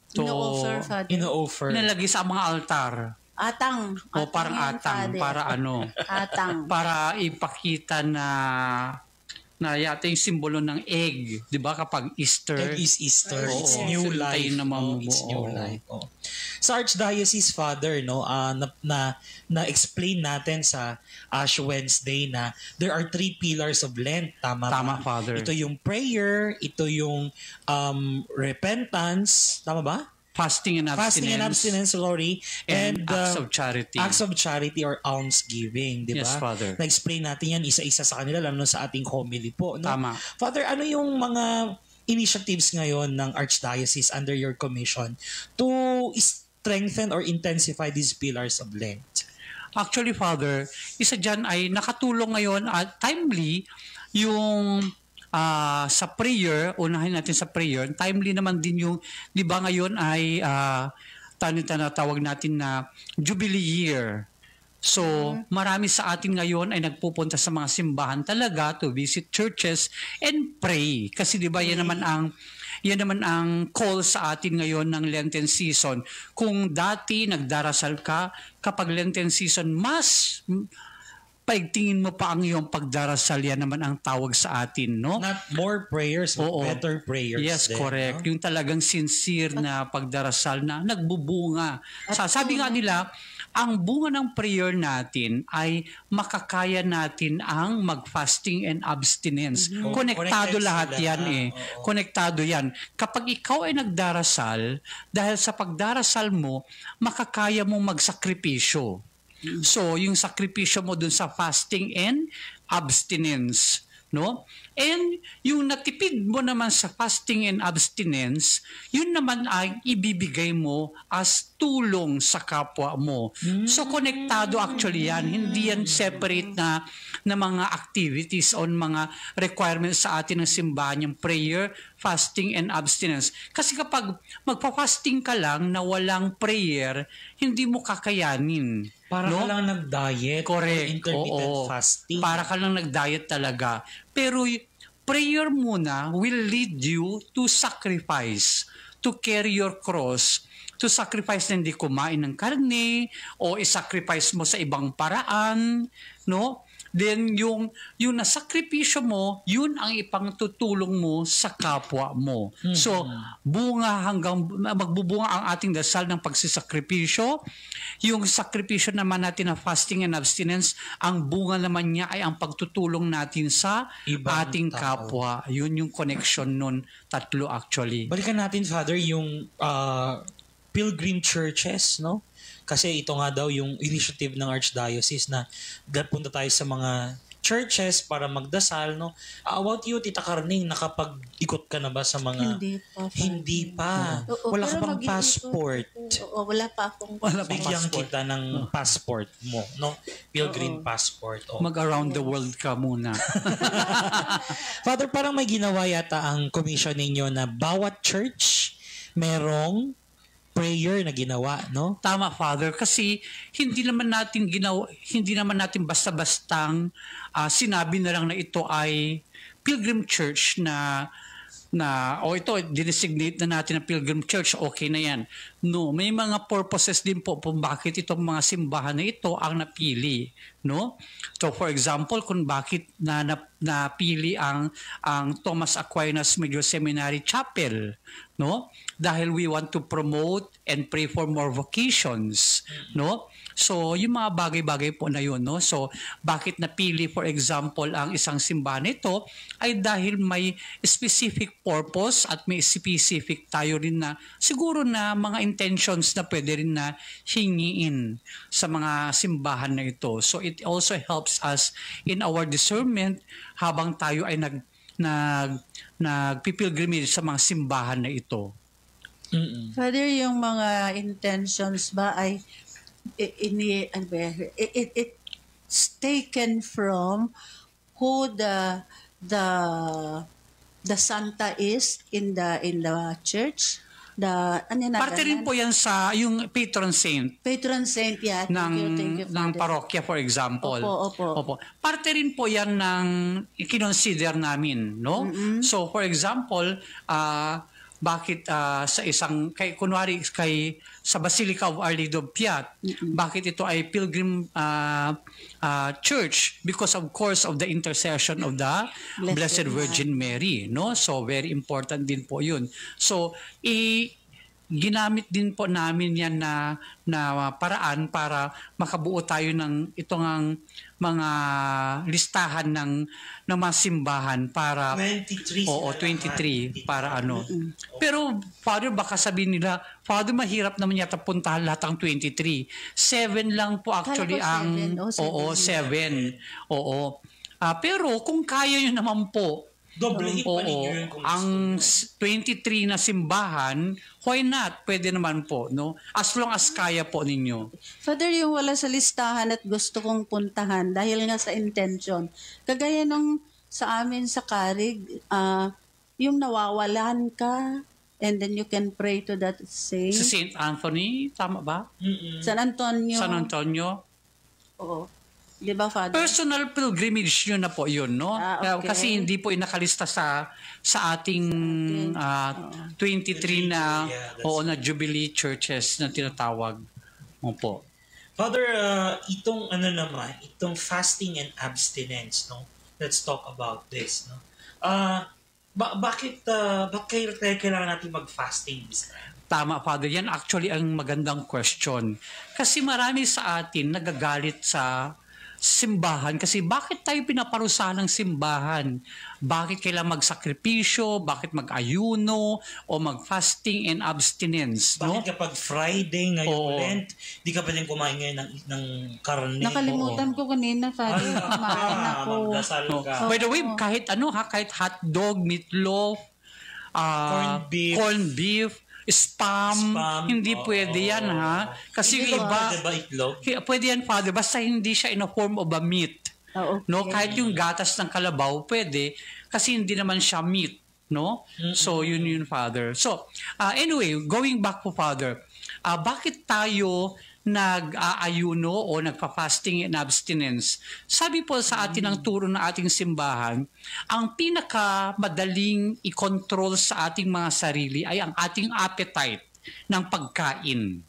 So, ino-offer. Nilalagay sa mga altar. Atang. O parang atang. Para ano? Atang. Para ipakita na yata yung simbolo ng egg. Di ba kapag Easter? Egg is Easter. It's new life. It's new life. Sa Archdiocese, Father, no, na-explain natin sa Ash Wednesday na there are 3 pillars of Lent. Tama, Father. Ito yung prayer, ito yung repentance. Tama ba? Fasting and abstinence, sorry. And acts of charity. Acts of charity or almsgiving, di ba? Yes, Father. Na-explain natin yan isa-isa sa kanila, lalo sa ating homily po. No? Tama. Father, ano yung mga initiatives ngayon ng Archdiocese under your commission to strengthen or intensify these pillars of Lent? Actually, Father, isa dyan ay nakatulong ngayon at timely yung sa prayer, unahin natin sa prayer, timely naman din yung, di ba ngayon ay tinatawag natin na Jubilee Year. So, marami sa atin ngayon ay nagpupunta sa mga simbahan talaga to visit churches and pray. Kasi di ba yan naman ang call sa atin ngayon ng Lenten season. Kung dati nagdarasal ka, kapag Lenten season, mas paigtingin mo pa ang iyong pagdarasal, yan naman ang tawag sa atin, no? Not more prayers, but better prayers. Yes, then, correct. No? Yung talagang sincere na pagdarasal na nagbubunga. Sabi nga nila, ang bunga ng prayer natin ay makakaya natin ang mag-fasting and abstinence. Konektado lahat yan eh. Konektado yan. Kapag ikaw ay nagdarasal, dahil sa pagdarasal mo, makakaya mong magsakripisyo. So, yung sakripisyo mo dun sa fasting and abstinence, no? And yung natipid mo naman sa fasting and abstinence, yun naman ay ibibigay mo as tulong sa kapwa mo. So, konektado actually yan. Hindi yan separate na mga activities o mga requirements sa atin ng simbahan, yung prayer, fasting, and abstinence. Kasi kapag magpa-fasting ka lang na walang prayer, hindi mo kakayanin. Para ka lang nag-diet. Correct. Intermittent fasting. Para ka lang nag-diet talaga. Pero prayer muna will lead you to sacrifice, to carry your cross, to sacrifice na hindi kumain ng karne, o isacrifice mo sa ibang paraan, no? Then yung nasakripisyo mo, yun ang ipangtutulong mo sa kapwa mo. So, magbubunga ang ating dasal ng pagsisakripisyo. Yung sakripisyo naman natin na fasting and abstinence, ang bunga naman niya ay ang pagtutulong natin sa ating kapwa. Yun yung connection nun, tatlo actually. Balikan natin, Father, yung pilgrim churches, no? Kasi ito nga daw yung initiative ng Archdiocese na punta tayo sa mga churches para magdasal, no? About you, Tita Carning, nakapag-ikot ka na ba sa mga... Hindi pa. Wala ka pang passport. Oo, wala pa akong Bigyan kita ng passport mo, no? Pilgrim passport. Mag-around the world ka muna. Father, parang may ginawa yata ang commission ninyo na bawat church merong prayer na ginawa, no? Tama, Father, kasi hindi naman natin basta-bastang sinabi na lang na ito ay pilgrim church na ito, dinesignate na natin na pilgrim church, okay na yan. No, may mga purposes din po kung bakit itong mga simbahan na ito ang napili, no? So for example, kung bakit napili ang Thomas Aquinas Major Seminary Chapel, no? Dahil we want to promote and pray for more vocations, no? So, yung mga bagay-bagay po na yun, no? So, bakit napili, for example, ang isang simbahan ito ay dahil may specific purpose at may specific tayo rin na siguro na mga intentions na pwede rin na hingiin sa mga simbahan na ito. So, it also helps us in our discernment habang tayo ay nagpipilgrimage sa mga simbahan na ito. Father, yung mga intentions ba ay it's taken from who the Santa is in the church. Parte rin po yan sa yung patron saint. Patron saint, yeah. Thank you, ng parokya, for example. Opo. Parte rin po yan ng i-consider namin, no? So, for example, bakit sa isang kunwari sa Basilica of Our Lady of Piat, bakit ito ay pilgrim church? Because of course of the intercession of the Blessed Virgin Mary, no? So very important din po 'yun. So ginamit din po namin yan na paraan para makabuo tayo ng itong mga listahan ng mga simbahan para 23. Oo, 23 para ano. Pero Father, baka sabihin nila, Father, mahirap naman yata puntahan lahat ang 23. 7 lang po actually ang 7. Oo. Pero kung kaya nyo naman po Doblehin pa ninyo Oo, yun kung ang gusto. 23 na simbahan, why not? Pwede naman po, no? As long as kaya po ninyo. Father, yung wala sa listahan at gusto kong puntahan dahil nga sa intention. Kagaya nung sa amin sa Carig, yung nawawalan ka and then you can pray to that saint. Sa St. Anthony, tama ba? San Antonio. San Antonio? Oo. Di ba, Father? Personal pilgrimage nyo na po yun, no? Okay. Kasi hindi po inakalista sa ating 23 na na Jubilee churches na tinatawag. Opo. Father, itong itong fasting and abstinence, no? Let's talk about this, no? Bakit kailangan natin mag-fasting this time? Tama, Father. Yan actually ang magandang question. Kasi marami sa atin nagagalit sa simbahan kasi bakit tayo pinaparusahan ng simbahan? Bakit kailangan magsakripisyo? Bakit mag-ayuno? O mag-fasting and abstinence? No? Bakit kapag Friday ngayong Lent, di ka pwedeng kumain ngayon ng karne? Nakalimutan ko kanina, Father. Kumain ako. Magdasal ka. By the way, kahit kahit hotdog, meatloaf, corned beef, spam, hindi pwede yan, ha? Kasi yung iba, Pwede ba itlog? pwede yan, Father, basta hindi siya in a form of a meat. Okay. No, kahit yung gatas ng kalabaw pwede kasi hindi naman siya meat, no? So yun Father. So anyway, going back po, Father, bakit tayo nag-aayuno o nagpa-fasting and abstinence? Sabi po sa atin ang turo ng ating simbahan, ang pinakamadaling i-control sa ating mga sarili ay ang ating appetite ng pagkain,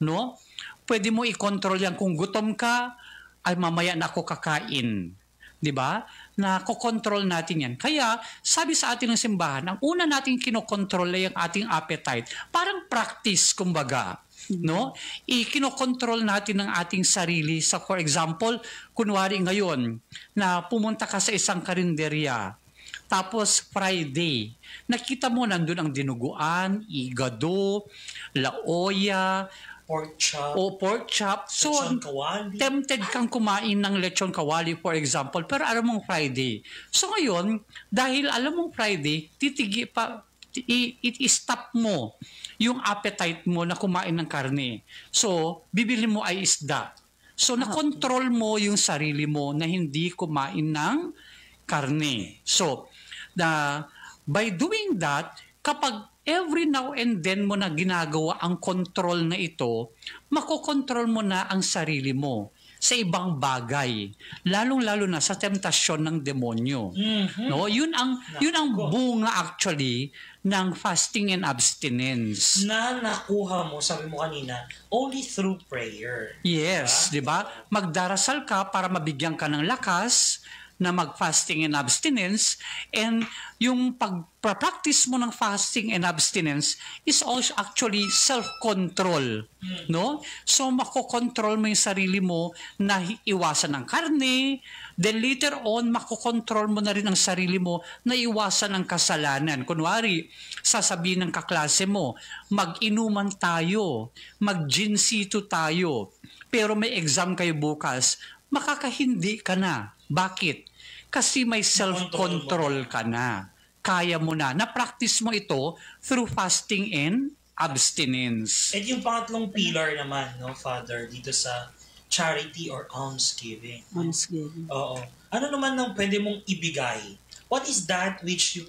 no? Pwede mo i-control yan kung gutom ka, ay mamaya na ako kakain. 'Di ba? Na ko-control natin 'yan. Kaya sabi sa atin ng simbahan, ang una nating kinokontrol ay ang ating appetite. Parang practice kumbaga, no? Kinokontrol natin ang ating sarili sa, for example, kunwari ngayon na pumunta ka sa isang karinderya. Tapos Friday, nakita mo nandun ang dinuguan, igado, laoya, pork chop. So, tempted kang kumain ng lechon kawali, for example, pero alam mong Friday. So ngayon, dahil alam mong Friday, i-stop mo yung appetite mo na kumain ng karne. So, bibili mo ay isda. So, na-control mo yung sarili mo na hindi kumain ng karne. So, by doing that, kapag every now and then mo na ginagawa ang control na ito, makokontrol mo na ang sarili mo sa ibang bagay, lalong-lalo na sa temptasyon ng demonyo. No, yun ang bunga actually ng fasting and abstinence. Na nakuha mo, sabi mo kanina, only through prayer. Yes, 'di ba? Magdarasal ka para mabigyan ka ng lakas na mag-fasting and abstinence, and yung pag-practice mo ng fasting and abstinence is also actually self-control, no? So makokontrol mo yung sarili mo na iwasan ng karne, then later on makokontrol mo na rin ang sarili mo na iwasan ng kasalanan. Kunwari, sasabihin ng kaklase mo, mag-inuman tayo, mag-ginsito tayo, pero may exam kayo bukas, makakahindi ka na. Bakit? Kasi may self-control ka na. Kaya mo na. Na-practice mo ito through fasting and abstinence. At yung pangatlong pillar naman, no, Father, dito sa charity or almsgiving. Almsgiving. Oo. Ano naman ang pwede mong ibigay? What is that which you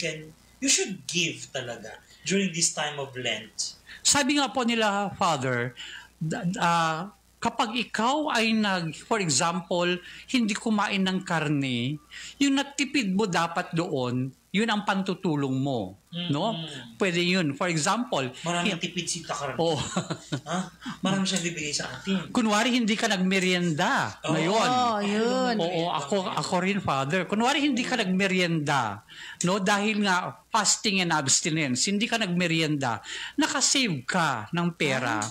should give talaga during this time of Lent? Sabi nga po nila, Father, kapag ikaw ay for example, hindi kumain ng karne, yung natipid mo dapat doon, yun ang pantutulong mo. No? Pwede yun. For example, maraming tipid si Takarne. Oh. Ha? Marami siyang bibigay sa atin. Kunwari, hindi ka nagmerienda ngayon. Yun. Oo, ako rin, Father. Kunwari, hindi ka nagmerienda. No? Dahil nga, fasting and abstinence, hindi ka nagmerienda, nakasave ka ng pera.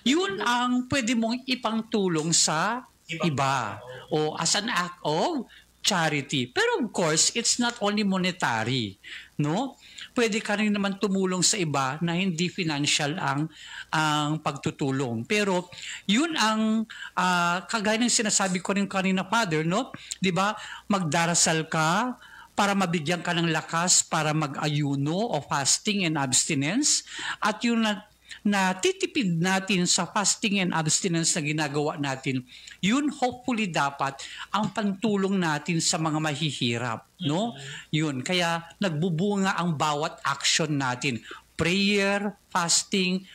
Yun ang pwede mong ipangtulong sa iba. O as an act of charity. Pero of course, it's not only monetary. No? Pwede ka rin naman tumulong sa iba na hindi financial ang pagtutulong. Pero yun ang kagaya ng sinasabi ko rin kanina, Father, no? 'Di ba? Magdarasal ka, para mabigyan ka ng lakas para mag-ayuno o fasting and abstinence. At yung natitipid natin sa fasting and abstinence na ginagawa natin, yun hopefully dapat ang pantulong natin sa mga mahihirap, no? Yun, kaya nagbubunga ang bawat action natin. Prayer, fasting,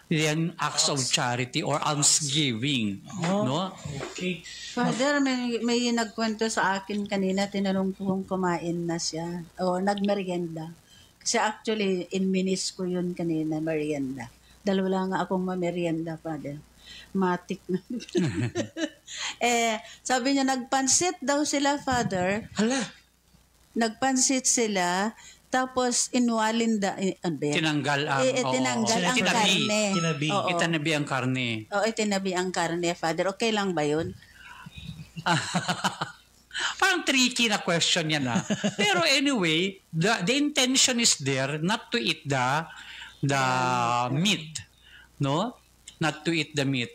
then acts of charity or almsgiving, no? Okay. Father, may nagkwento sa akin kanina, tinanong ko kung kumain na siya o nagmerienda. Kasi actually, in minis ko yun kanina, merienda. Dalawa lang akong mamerienda, Father. Matik na. Sabi niya, nagpansit daw sila, Father. Hala. Nagpansit sila, tapos inwalin tinanggal ang tinanggal ang karne. Itinabi ang karne. Oo, itinabi ang karne, Father. Okay lang ba yun? Parang tricky na question yan, ha? Pero anyway, the intention is there not to eat the meat, no? Not to eat the meat.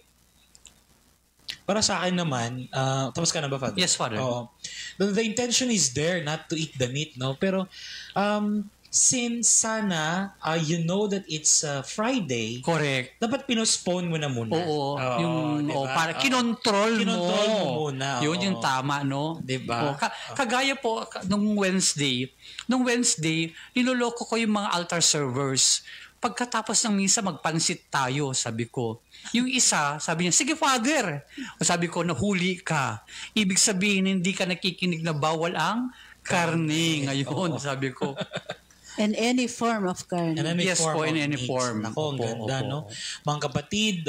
Para sa akin naman, tapos ka na ba, Father? Yes, Father. Oo. The intention is there not to eat the meat, no? Pero since sana you know that it's Friday, correct, dapat pinospone mo na muna. Oo. Diba? Para kinontrol mo muna. Yun yung tama, no? Diba? Kagaya po nung Wednesday, niloloko ko yung mga altar servers. Pagkatapos ng misa, magpansit tayo, sabi ko. Yung isa, sabi niya, sige, Father. O sabi ko, nahuli ka. Ibig sabihin, hindi ka nakikinig na bawal ang karne ngayon, sabi ko. In any form of carne. Yes po, in any form. Ako, ang ganda, no? Mga kapatid,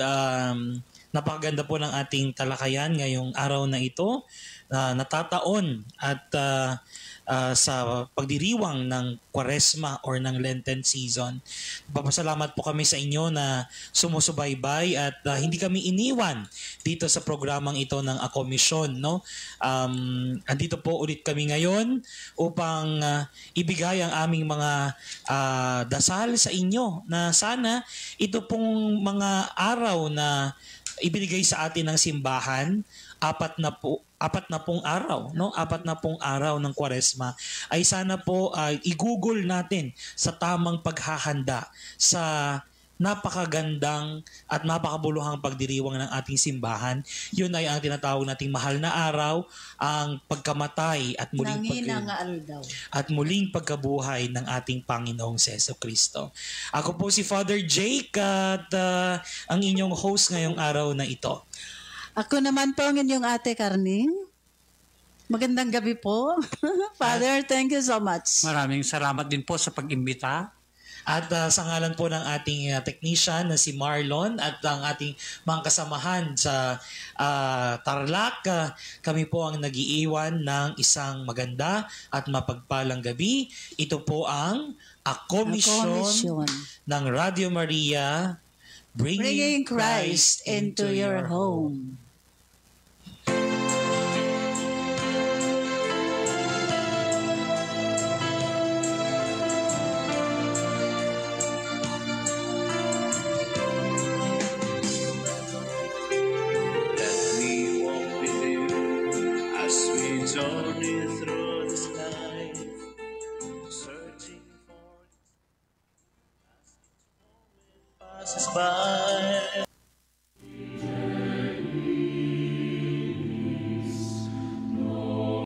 napakaganda po ng ating talakayan ngayong araw na ito. Natataon at sa pagdiriwang ng Kwaresma or ng Lenten season. Papasalamat po kami sa inyo na sumusubaybay at hindi kami iniwan dito sa programang ito ng Ako Mission, no? Andito po ulit kami ngayon upang ibigay ang aming mga dasal sa inyo na sana ito pong mga araw na ibinigay sa atin ng simbahan, apat na pong araw, no? 40 araw ng Kwaresma ay sana po i-google natin sa tamang paghahanda sa napakagandang at napakabuluhang pagdiriwang ng ating simbahan. Yun ay ang tinatawag nating mahal na araw, ang pagkamatay at muling pagkabuhay ng ating Panginoong Jesucristo. Ako po si Father Jake at ang inyong host ngayong araw na ito. Ako naman po ang inyong ate Carning. Magandang gabi po. Father, thank you so much. Maraming salamat din po sa pag-imbita. At sa ngalan po ng ating technician na si Marlon at ang ating mga kasamahan sa Tarlac, kami po ang nag-iiwan ng isang maganda at mapagpalang gabi. Ito po ang Ako Mission ng Radio Maria, bringing Christ into your home. Journey through this life, searching for passes by.